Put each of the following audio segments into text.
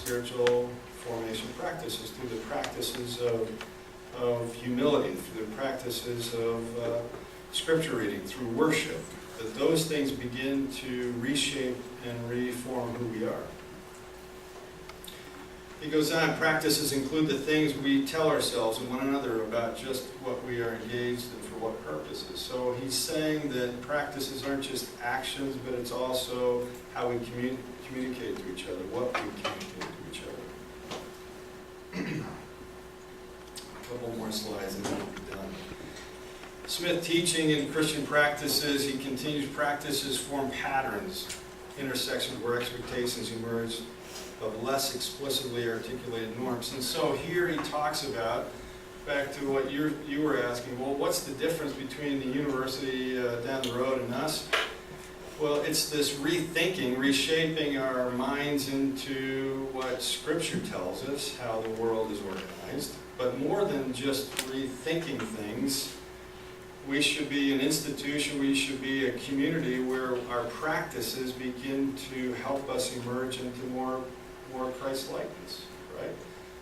spiritual formation practices, through the practices of humility, through the practices of scripture reading, through worship, that those things begin to reshape and reform who we are. He goes on, practices include the things we tell ourselves and one another about just what we are engaged in for what purposes. So he's saying that practices aren't just actions, but it's also how we communicate to each other, what we communicate to each other. A couple more slides and then we'll be done. Smith teaching in Christian practices, he continues, practices form patterns, intersections where expectations emerge of less explicitly articulated norms. And so here he talks about, back to what you were asking, well, what's the difference between the university down the road and us? Well, it's this rethinking, reshaping our minds into what Scripture tells us, how the world is organized. But more than just rethinking things, we should be an institution, we should be a community where our practices begin to help us emerge into more Christ-likeness, right?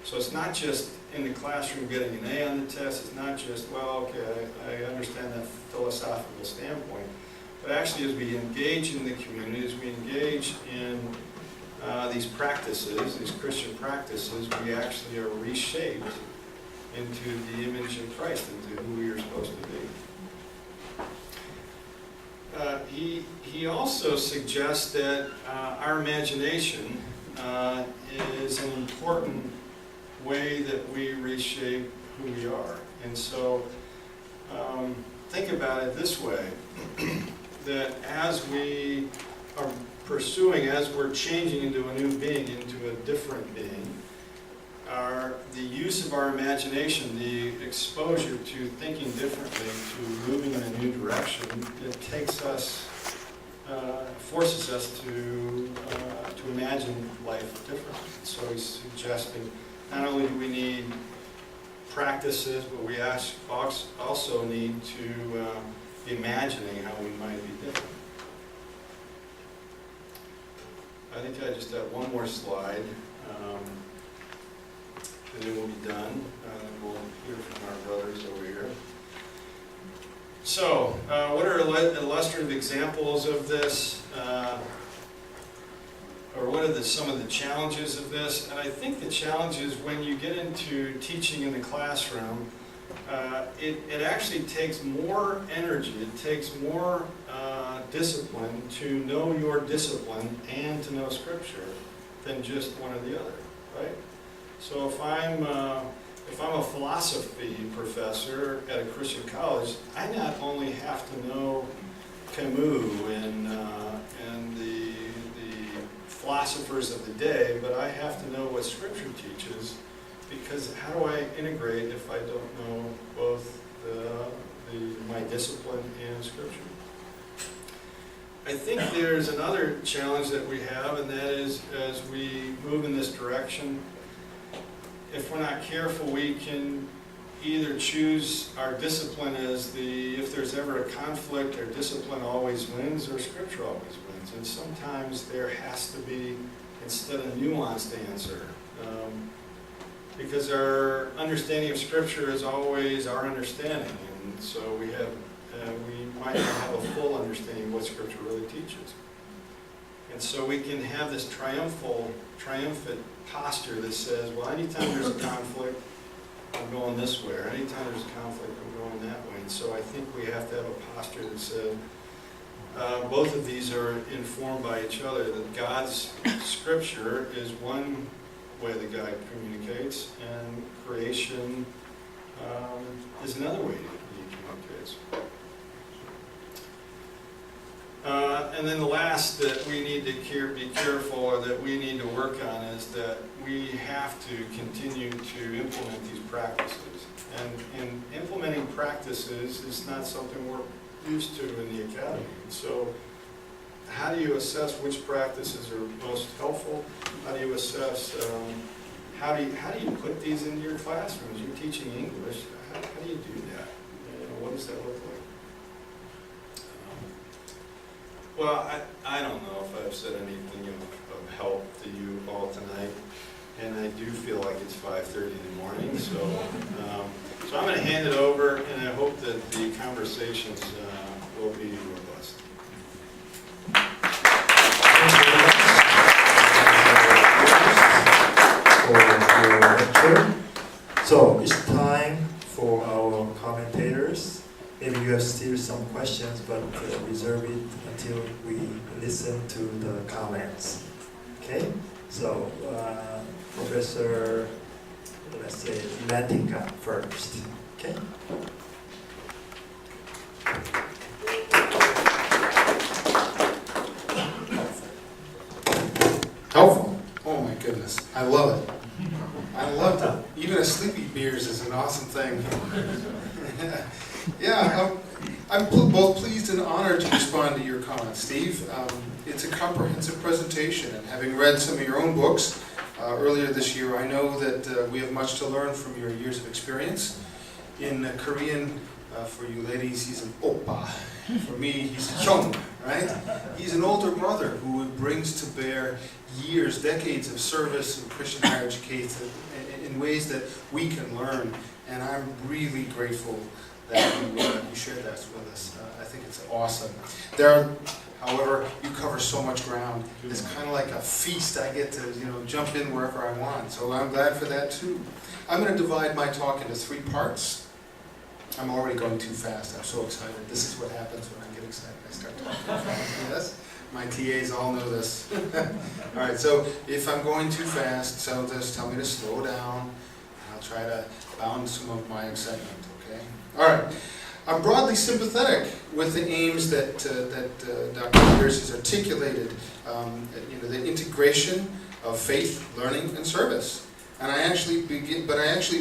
So it's not just in the classroom getting an A on the test, it's not just, well, okay, I understand that philosophical standpoint, but actually as we engage in the community, as we engage in these practices, these Christian practices, we actually are reshaped into the image of Christ, into who we are supposed to be. He also suggests that our imagination is an important way that we reshape who we are. And so think about it this way, that as we are pursuing, as we're changing into a new being, into a different being, the use of our imagination, the exposure to thinking differently, to moving in a new direction, it takes us, forces us to imagine life differently. So he's suggesting not only do we need practices, but we also need to be imagining how we might be different. I think I just have one more slide. And then we'll be done, and we'll hear from our brothers over here. So, what are illustrative examples of this? Or what are some of the challenges of this? And I think the challenge is when you get into teaching in the classroom, it actually takes more energy, it takes more discipline to know your discipline and to know Scripture than just one or the other, right? So if I'm a philosophy professor at a Christian college, I not only have to know Camus and the philosophers of the day, but I have to know what Scripture teaches, because how do I integrate if I don't know both my discipline and Scripture? I think there's another challenge that we have, and that is as we move in this direction, if we're not careful, we can either choose our discipline as if there's ever a conflict, our discipline always wins, or Scripture always wins. And sometimes there has to be, instead, a nuanced answer. Because our understanding of Scripture is always our understanding. And so we might not have a full understanding of what Scripture really teaches. And so we can have this triumphant posture that says, well, anytime there's a conflict, I'm going this way, or anytime there's a conflict, I'm going that way. And so I think we have to have a posture that says, both of these are informed by each other, that God's Scripture is one way that God communicates, and creation is another way He communicates. And then the last that we need to be careful, or that we need to work on, is that we have to continue to implement these practices. And implementing practices is not something we're used to in the academy. So how do you assess which practices are most helpful? How do you assess, how do you put these into your classrooms? You're teaching English. How do you do that? What does that look like? Well, I don't know if I've said anything of help to you all tonight. and I do feel like it's 5:30 in the morning. So, so I'm going to hand it over, and I hope that the conversations will be robust. For your lecture. So it's time for our commentators. Maybe you have still some questions, but reserve it until we listen to the comments. Okay? So, Professor, let's say, Latinka first. Okay? Helpful. Oh my goodness. I love it. I love it. Even a sleepy beers is an awesome thing. Yeah, I'm both pleased and honored to respond to your comments, Steve. It's a comprehensive presentation, and having read some of your own books earlier this year, I know that we have much to learn from your years of experience. In Korean, for you ladies, he's an oppa. For me, he's a chong, right? He's an older brother who brings to bear years, decades of service in Christian higher education in ways that we can learn. And I'm really grateful that you shared that with us. I think it's awesome. However, you cover so much ground. It's kind of like a feast. I get to, jump in wherever I want. So I'm glad for that too. I'm going to divide my talk into 3 parts. I'm already going too fast. I'm so excited. This is what happens when I get excited. I start talking fast. Yes? My TAs all know this. All right, so if I'm going too fast, so just tell me to slow down. I'll try to bound some of my excitement, okay? All right. I'm broadly sympathetic with the aims that Dr. Peters has articulated, the integration of faith, learning, and service. And I actually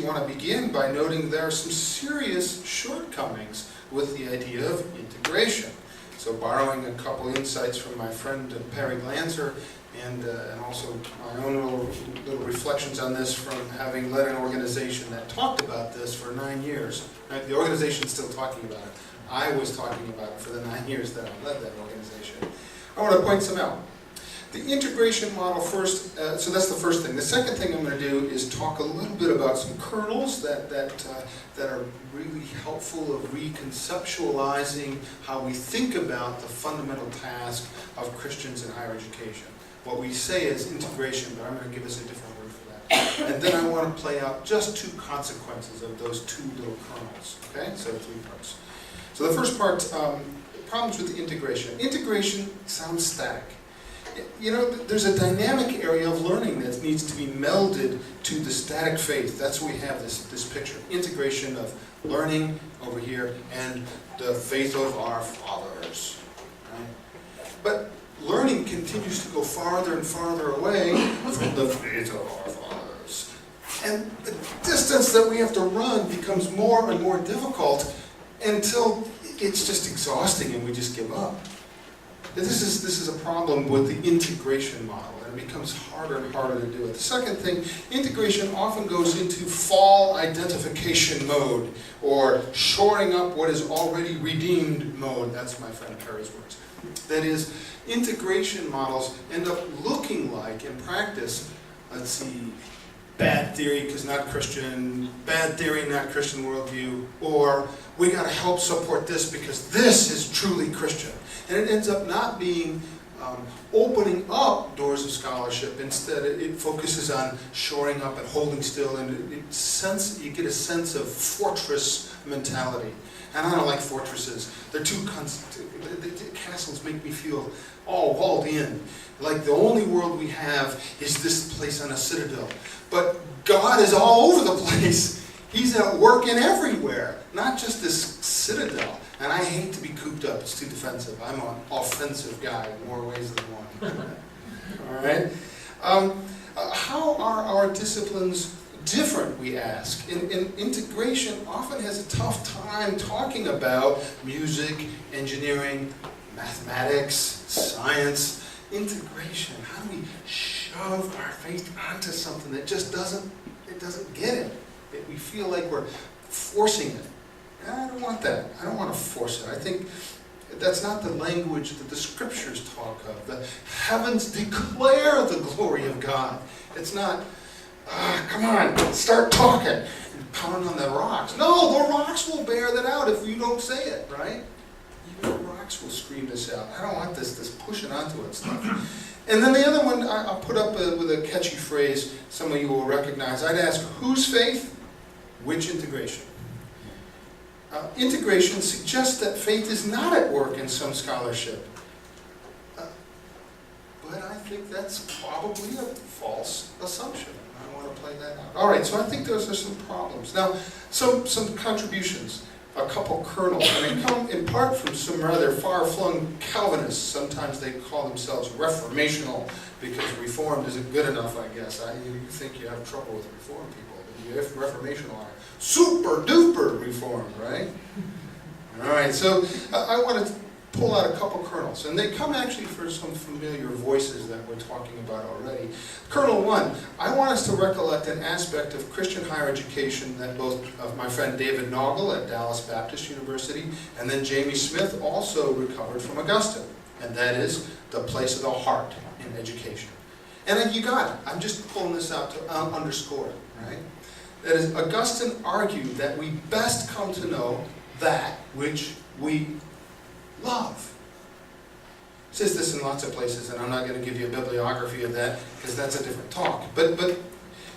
want to begin by noting there are some serious shortcomings with the idea of integration. So borrowing a couple insights from my friend Perry Glanzer, and also my own little reflections on this from having led an organization that talked about this for 9 years. Right? The organization's still talking about it. I was talking about it for the 9 years that I led that organization. I want to point some out. The integration model first, so that's the first thing. The second thing I'm going to do is talk a little bit about some kernels that are really helpful of reconceptualizing how we think about the fundamental task of Christians in higher education. What we say is integration, but I'm going to give us a different word for that. And then I want to play out just 2 consequences of those 2 little kernels. Okay, so 3 parts. So the first part, problems with the integration. Integration sounds static. There's a dynamic area of learning that needs to be melded to the static faith. That's why we have this picture. Integration of learning over here and the faith of our fathers. Right? But learning continues to go farther and farther away from the faith of our fathers. And the distance that we have to run becomes more and more difficult until it's just exhausting and we just give up. This is a problem with the integration model, and it becomes harder and harder to do it. The second thing, integration often goes into fall identification mode, or shoring up what is already redeemed mode. That's my friend Perry's words. That is, integration models end up looking like, in practice, let's see, bad theory because not Christian, bad theory, not Christian worldview, or we got to help support this because this is truly Christian. And it ends up not being opening up doors of scholarship. Instead, it focuses on shoring up and holding still, and you get a sense of fortress mentality. And I don't like fortresses. They're too the castles make me feel all walled in. Like the only world we have is this place on a citadel. But God is all over the place. He's at work in everywhere, not just this citadel. And I hate to be cooped up. It's too defensive. I'm an offensive guy in more ways than one. All right? How are our disciplines different, we ask? Integration often has a tough time talking about music, engineering, mathematics, science. Integration, how do we shove our faith onto something that just doesn't get it? We feel like we're forcing it. I don't want that. I don't want to force it. I think that's not the language that the scriptures talk of. The heavens declare the glory of God. It's not, Come on, start talking. And pound on the rocks. No, the rocks will bear that out if you don't say it, right? Even the rocks will scream this out. I don't want this pushing onto it stuff. And then the other one I'll put up with a catchy phrase some of you will recognize. I'd ask, whose faith? Which integration? Integration suggests that faith is not at work in some scholarship. But I think that's probably a false assumption. I want to play that out. All right, so I think those are some problems. Now, some contributions, a couple kernels, and they come in part from some rather far-flung Calvinists. Sometimes they call themselves reformational because reformed isn't good enough, I guess. You think you have trouble with reformed people, but you have reformational are super-duper reformed, right? All right, so I want to pull out a couple kernels, and they come actually for some familiar voices that we're talking about already. Kernel 1, I want us to recollect an aspect of Christian higher education that both of my friend David Noggle at Dallas Baptist University and then Jamie Smith also recovered from Augustine, and that is the place of the heart in education. And you got it. I'm just pulling this out to underscore it, right? That is, Augustine argued that we best come to know that which we love. It says this in lots of places, and I'm not going to give you a bibliography of that because that's a different talk. But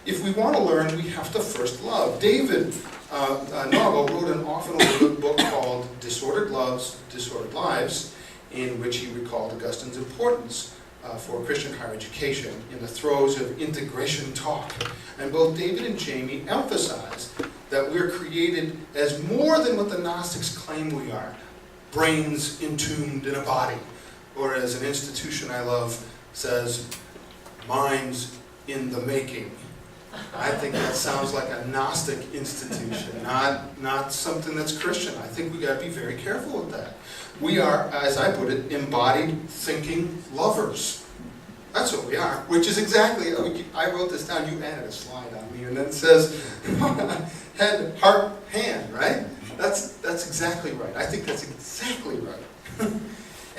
if we want to learn, we have to first love. David Noggle wrote an often overlooked book called Disordered Loves, Disordered Lives, in which he recalled Augustine's importance for Christian higher education in the throes of integration talk. And both David and Jamie emphasize that we're created as more than what the Gnostics claim we are. Brains entombed in a body, or as an institution I love says, minds in the making. I think that sounds like a Gnostic institution, not something that's Christian. I think we got to be very careful with that. We are, as I put it, embodied thinking lovers. That's what we are, which is exactly, I wrote this down, you added a slide on me, and then it says head, heart, hand, right? That's exactly right. I think that's exactly right.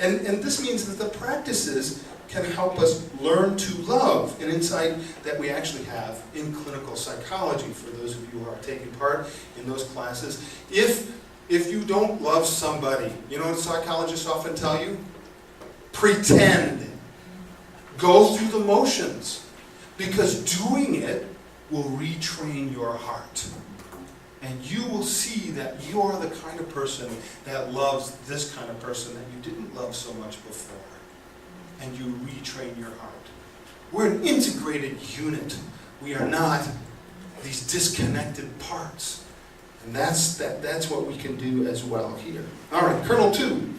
and this means that the practices can help us learn to love, an insight that we actually have in clinical psychology for those of you who are taking part in those classes. If you don't love somebody, you know what psychologists often tell you? Pretend. Go through the motions, because doing it will retrain your heart. And you will see that you are the kind of person that loves this kind of person that you didn't love so much before. And you retrain your heart. We're an integrated unit. We are not these disconnected parts. And that's what we can do as well here. All right, Kernel 2.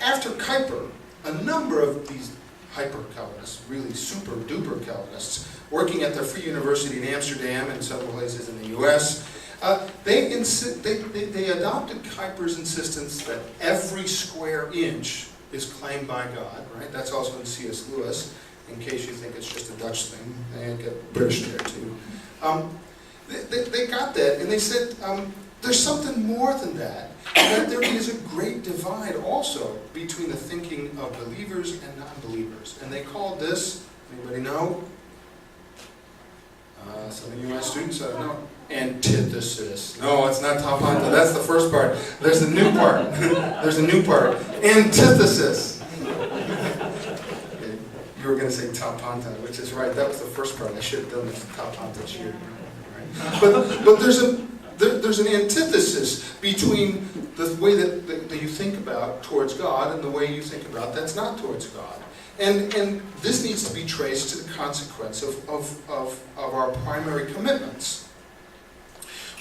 After Kuyper, a number of these hyper-Calvinists, really super-duper Calvinists, working at the Free University in Amsterdam and several places in the U.S., they adopted Kuyper's insistence that every square inch is claimed by God, right? That's also in C.S. Lewis, in case you think it's just a Dutch thing. They get British there too. They got that, and they said there's something more than that. That there is a great divide also between the thinking of believers and non-believers. And they called this, anybody know? Some of you my students, I don't know. Antithesis. No, it's not tapanta. That's the first part. There's a new part. There's a new part. Antithesis. Okay. You were going to say tapanta, which is right. That was the first part. I should have done the tapanta cheer. Right? But there's an antithesis between the way that you think about towards God and the way you think about that's not towards God. And this needs to be traced to the consequence of our primary commitments.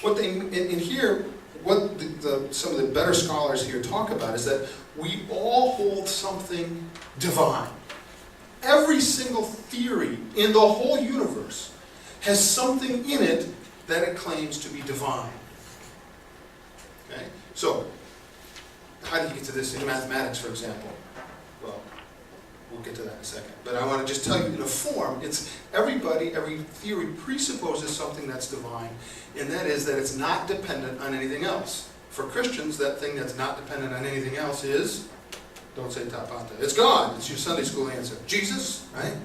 What some of the better scholars here talk about is that we all hold something divine. Every single theory in the whole universe has something in it that it claims to be divine. Okay? So, how do you get to this in mathematics, for example? Well, we'll get to that in a second. But I want to just tell you in a form, it's every theory presupposes something that's divine, and that is that it's not dependent on anything else. For Christians, that thing that's not dependent on anything else is, don't say tapanta, it's God. It's your Sunday school answer. Jesus, right?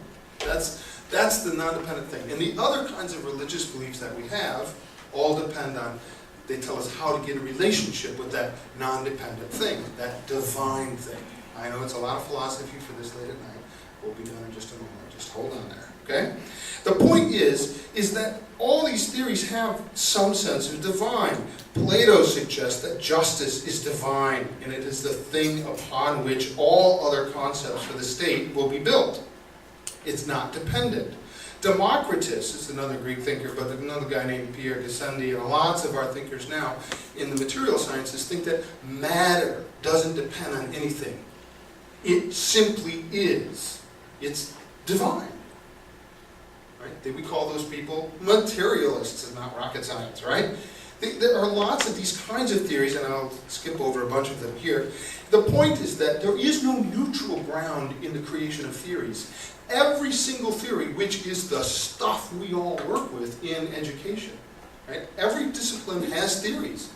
That's the non-dependent thing. And the other kinds of religious beliefs that we have all depend on, they tell us how to get a relationship with that non-dependent thing, that divine thing. I know it's a lot of philosophy for this late at night. We'll be done in just a moment. Just hold on there, okay? The point is that all these theories have some sense of divine. Plato suggests that justice is divine, and it is the thing upon which all other concepts for the state will be built. It's not dependent. Democritus is another Greek thinker, but another guy named Pierre Gassendi, and lots of our thinkers now in the material sciences think that matter doesn't depend on anything. It simply is. It's divine. Right? We call those people materialists and not rocket science, right? There are lots of these kinds of theories, and I'll skip over a bunch of them here. The point is that there is no neutral ground in the creation of theories. Every single theory, which is the stuff we all work with in education, right? Every discipline has theories.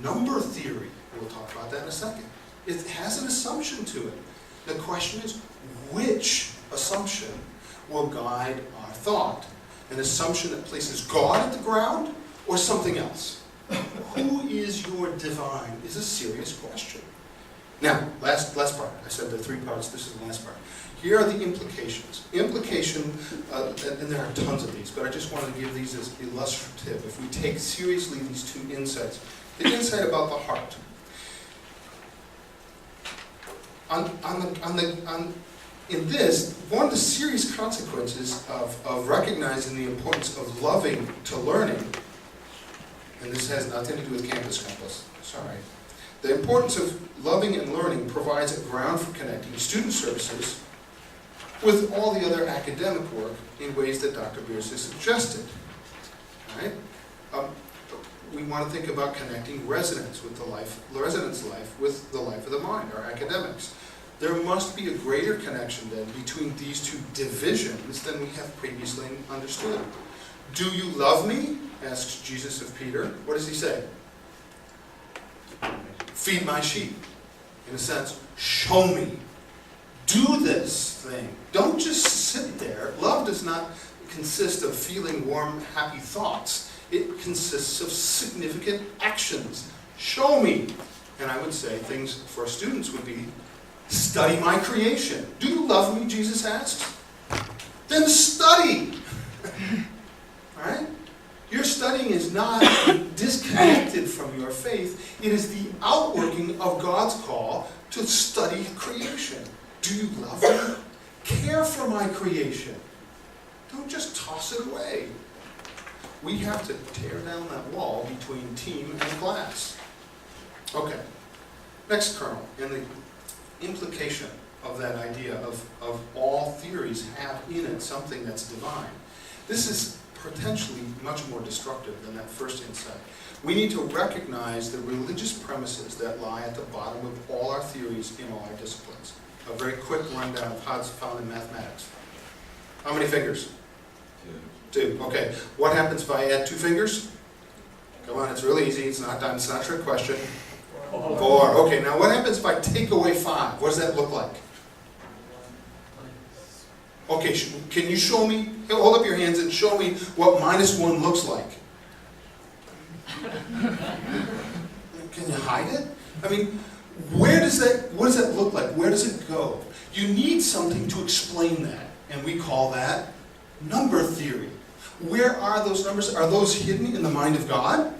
Number theory, we'll talk about that in a second. It has an assumption to it. The question is, which assumption will guide our thought? An assumption that places God at the ground or something else? Who is your divine is a serious question. Now, last part. I said there are 3 parts. This is the last part. Here are the implications. Implication, and there are tons of these, but I just wanted to give these as illustrative. If we take seriously these 2 insights. The insight about the heart. In this, one of the serious consequences of recognizing the importance of loving to learning, and this has nothing to do with campus, sorry. The importance of loving and learning provides a ground for connecting student services with all the other academic work in ways that Dr. Beers has suggested. Right? We want to think about connecting residents' life with the life of the mind, our academics. There must be a greater connection then between these 2 divisions than we have previously understood. Do you love me? Asks Jesus of Peter. What does he say? Feed my sheep. In a sense, show me. Do this thing. Don't just sit there. Love does not consist of feeling warm, happy thoughts. It consists of significant actions. Show me. And I would say things for students would be, study my creation. Do you love me, Jesus asks? Then study. Right? Your studying is not disconnected from your faith. It is the outworking of God's call to study creation. Do you love me? Care for my creation. Don't just toss it away. We have to tear down that wall between team and class. Okay. Next kernel, and the implication of that idea of all theories have in it something that's divine. This is potentially much more destructive than that first insight. We need to recognize the religious premises that lie at the bottom of all our theories in all our disciplines. A very quick rundown of how it's found in mathematics. How many fingers? 2. Okay. What happens if I add 2 fingers? Come on, it's really easy. It's not a trick question. 4. Okay, now what happens if I take away 5? What does that look like? Okay, can you show me, hold up your hands and show me what -1 looks like? Can you hide it? I mean, what does that look like? Where does it go? You need something to explain that, and we call that number theory. Where are those numbers? Are those hidden in the mind of God?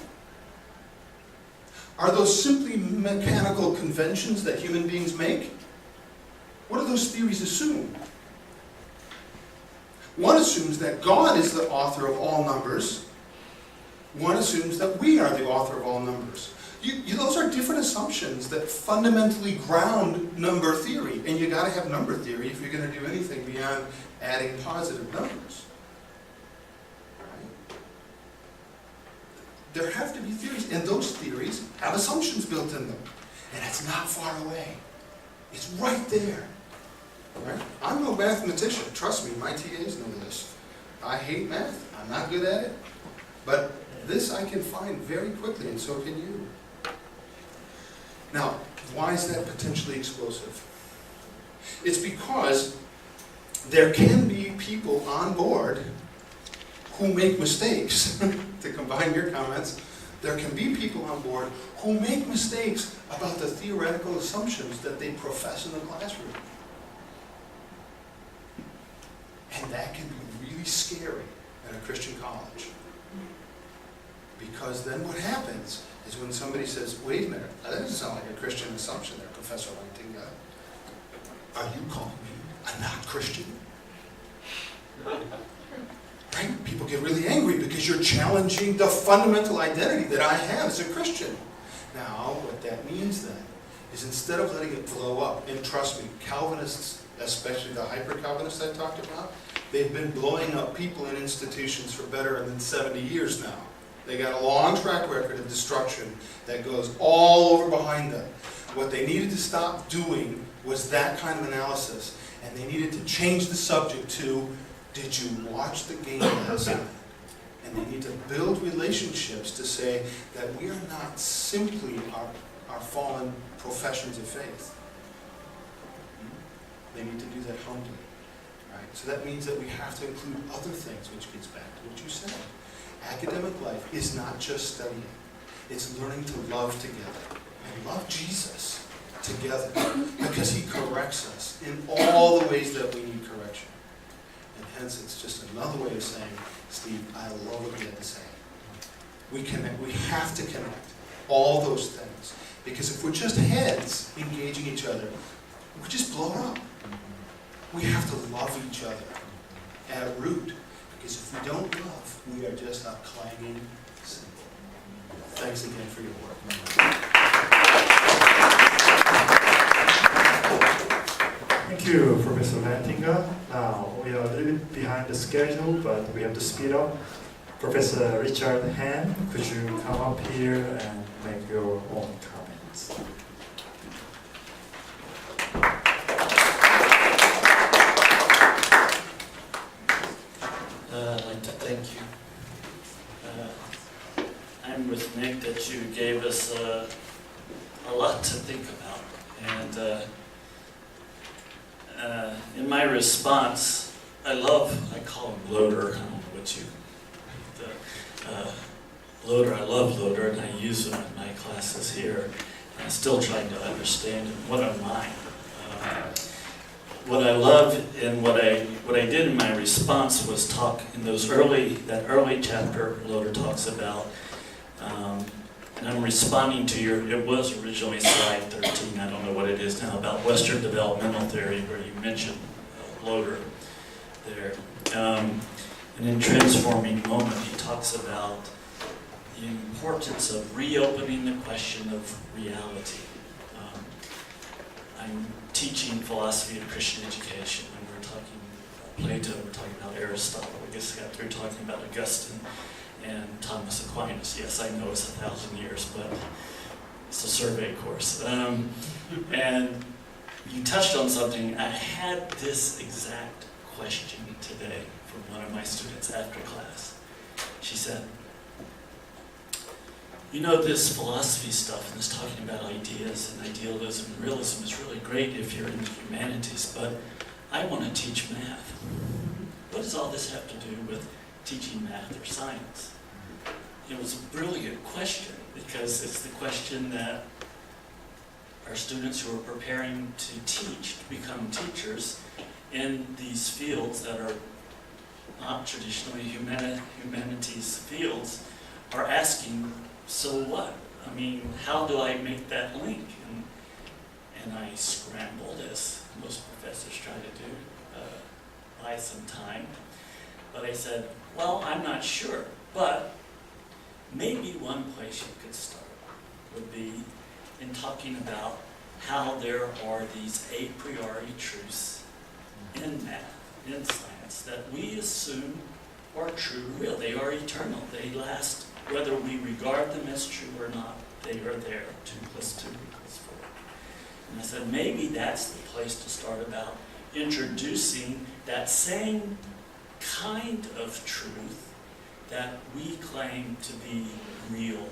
Are those simply mechanical conventions that human beings make? What do those theories assume? One assumes that God is the author of all numbers. One assumes that we are the author of all numbers. Those are different assumptions that fundamentally ground number theory. And you got to have number theory if you're going to do anything beyond adding positive numbers. Right? There have to be theories, and those theories have assumptions built in them. And it's not far away. It's right there. Right? I'm no mathematician. Trust me, my TAs know this. I hate math. I'm not good at it. But this I can find very quickly, and so can you. Now, why is that potentially explosive? It's because there can be people on board who make mistakes. To combine your comments, there can be people on board who make mistakes about the theoretical assumptions that they profess in the classroom. And that can be really scary at a Christian college. Because then what happens is when somebody says, wait a minute, that doesn't sound like a Christian assumption there, Professor Lantinga. Are you calling me a not-Christian? Right? People get really angry because you're challenging the fundamental identity that I have as a Christian. Now, what that means then is instead of letting it blow up, and trust me, Calvinists, especially the hyper-Calvinists I talked about, they've been blowing up people in institutions for better than 70 years now. They got a long track record of destruction that goes all over behind them. What they needed to stop doing was that kind of analysis, and they needed to change the subject to, did you watch the game last night? And they need to build relationships to say that we are not simply our fallen professions of faith. They need to do that humbly. Right? So that means that we have to include other things, which gets back to what you said. Academic life is not just studying. It's learning to love together and love Jesus together because he corrects us in all the ways that we need correction. And hence it's just another way of saying, Steve, I love what you had to say. We have to connect all those things. Because if we're just heads engaging each other, we just blow up. We have to love each other at root. Because if we don't love, we are just a clanging cymbal. Thanks again for your work. Thank you, Professor Lantinga. Now, we are a little bit behind the schedule, but we have to speed up. Professor Richard Han, could you come up here and make your own comments? I'd like to thank you. I'm with Nick that you gave us a lot to think about. And in my response, I call him Loader. I don't know what you, Loader, I love Loader, and I use him in my classes here. I'm still trying to understand what am I. What I love and what I did in my response was talk in that early chapter Loader talks about, and I'm responding to it was originally slide 13, I don't know what it is now, about Western developmental theory where you mentioned Loader there. And in Transforming Moment he talks about the importance of reopening the question of reality. I'm teaching philosophy of Christian education, and we're talking about Plato, we're talking about Aristotle, we just got through talking about Augustine and Thomas Aquinas. Yes, I know it's 1,000 years, but it's a survey course. And you touched on something. I had this exact question today from one of my students after class. She said, you know, this philosophy stuff and this talking about ideas and idealism and realism is really great if you're in the humanities, but I want to teach math. What does all this have to do with teaching math or science? It was a brilliant question because it's the question that our students who are preparing to teach, to become teachers in these fields that are not traditionally humanities fields, are asking, so what? I mean, how do I make that link? And I scrambled, as most professors try to do, buy some time. But I said, well, I'm not sure, but maybe one place you could start would be in talking about how there are these a priori truths in math, in science, that we assume are true, real. They are eternal. They last. Whether we regard them as true or not, they are there. 2 + 2 = 4. And I said, maybe that's the place to start about introducing that same kind of truth that we claim to be real,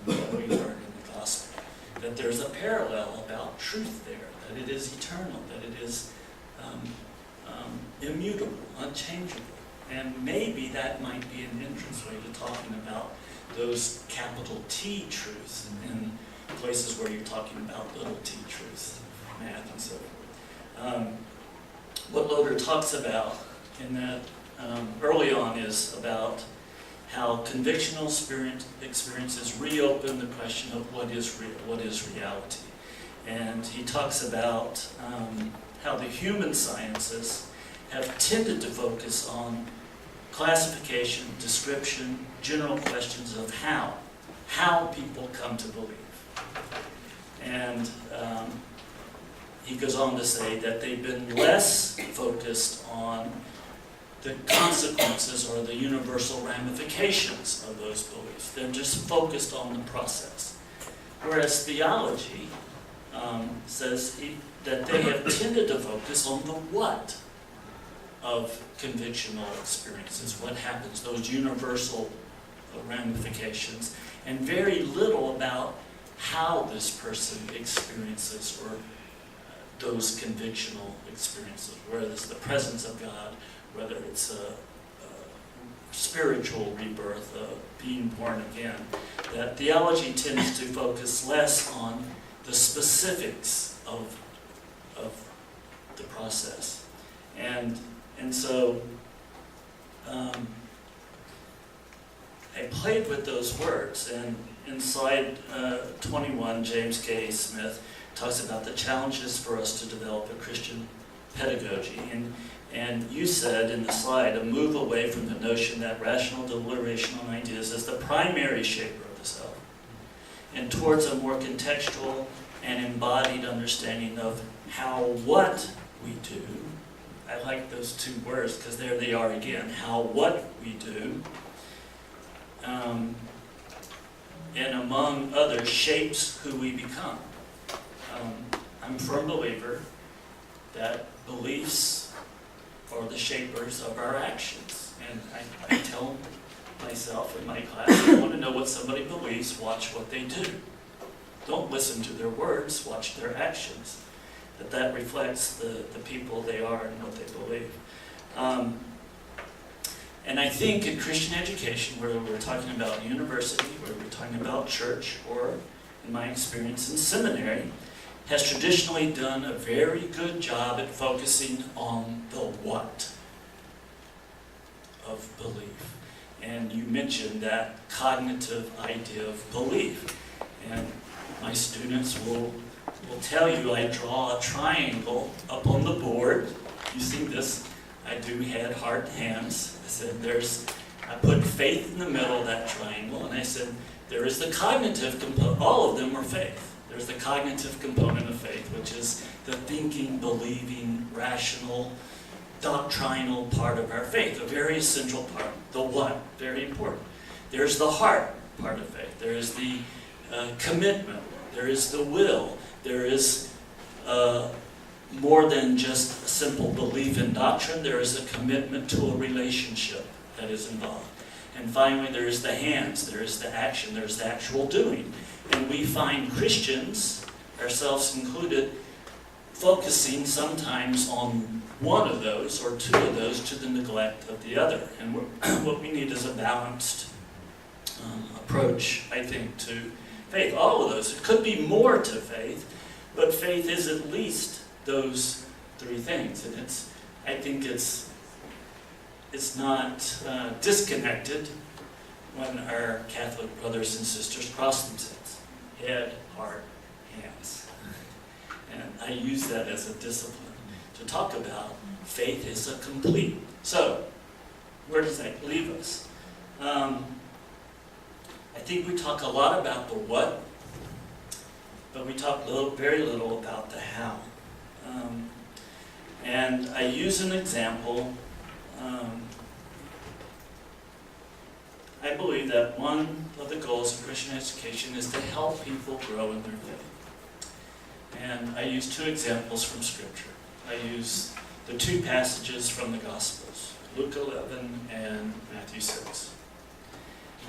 that we learn in the gospel. That there's a parallel about truth there, that it is eternal, that it is immutable, unchangeable. And maybe that might be an entranceway to talking about those capital T truths in places where you're talking about little t truths, math and so forth. What Loder talks about in that early on is about how convictional experiences reopen the question of what is real, what is reality. And he talks about how the human sciences have tended to focus on classification, description, general questions of how people come to believe. And he goes on to say that they've been less focused on the consequences or the universal ramifications of those beliefs. They're just focused on the process. Whereas theology says that they have tended to focus on the what of convictional experiences, what happens, those universal ramifications, and very little about how this person experiences or those convictional experiences, whether it's the presence of God, whether it's a spiritual rebirth, being born again. That theology tends to focus less on the specifics of the process. And so I played with those words, and in slide 21, James K. Smith talks about the challenges for us to develop a Christian pedagogy. And you said in the slide, a move away from the notion that rational deliberation on ideas is the primary shaper of the self, and towards a more contextual and embodied understanding of how what we do. I like those two words because there they are again, how what we do, and among others, shapes who we become. I'm a firm believer that beliefs are the shapers of our actions. And I tell myself in my class, if you want to know what somebody believes, watch what they do. Don't listen to their words, watch their actions. That reflects the people they are and what they believe. And I think in Christian education, whether we're talking about university, whether we're talking about church, or in my experience in seminary, has traditionally done a very good job at focusing on the what of belief. And you mentioned that cognitive idea of belief. And my students will tell you I draw a triangle up on the board. You see this? I do head, heart, hands. I said I put faith in the middle of that triangle, and I said there is the cognitive component. All of them are faith. There's the cognitive component of faith, which is the thinking, believing, rational, doctrinal part of our faith, a very essential part. The what, very important. There's the heart part of faith. There is the commitment. There is the will. There is more than just a simple belief in doctrine. There is a commitment to a relationship that is involved. And finally, there is the hands. There is the action. There's the actual doing. And we find Christians, ourselves included, focusing sometimes on one of those or two of those to the neglect of the other. And what we need is a balanced approach, I think, to faith. All of those. It could be more to faith, but faith is at least those three things. And I think it's not disconnected when our Catholic brothers and sisters cross themselves. Head, heart, hands. And I use that as a discipline to talk about faith is a complete. So, where does that leave us? I think we talk a lot about the what, but we talk very little about the how. And I use an example. I believe that one of the goals of Christian education is to help people grow in their faith. And I use two examples from Scripture. I use the two passages from the Gospels, Luke 11 and Matthew 6.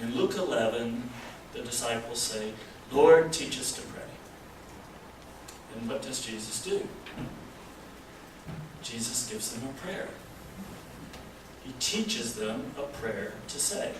In Luke 11, the disciples say, "Lord, teach us to pray." And what does Jesus do? Jesus gives them a prayer. He teaches them a prayer to say.